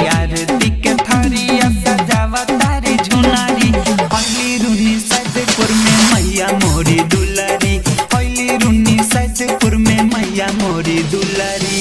आरती के थरिया सजावा तारी झुनारी। अली रुनी सैदपुर में मैया मोरी दुलारी, अली रुनी सैदपुर में मैया मोरी दुलारी।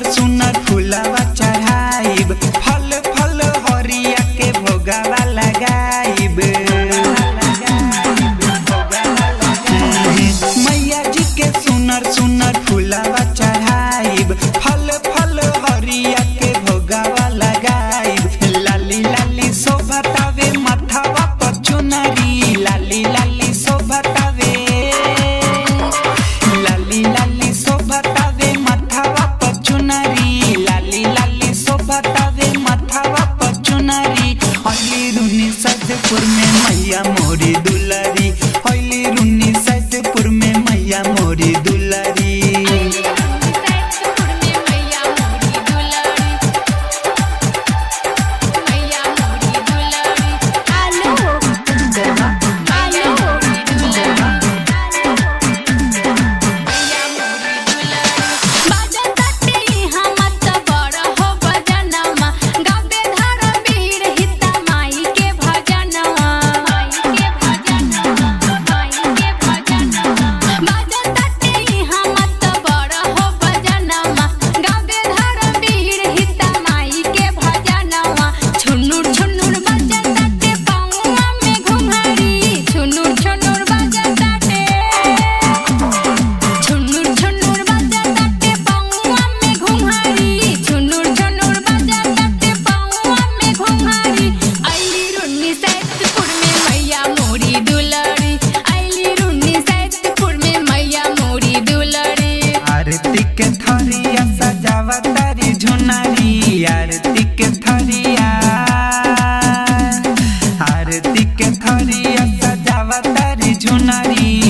सुनर फुलावा चढ़ाइब, फल फल हरिया के भोगावा लगाइब। मैया जी के सुनर सुनर फुलावा चढ़ाइब, फल फल हरिया के भोगावा लगाइब। लाली लाली शोभतावे मथावा पर चुनरी, लाली लाली शोभतावे, लाली लाली शोभतावे मथावा पर चुनरी, लाली लाली शोभतावे मथावा पर चुनरी। अली रुनी सैदपुर में मैया मोरी दुलारी, अली रुनी सैदपुर में मैया मोरी दुलारी। आरती के थरिया सजावा तारी झुनारी, आरती के थरिया, आरती के थरिया सजावा तारी झुनारी।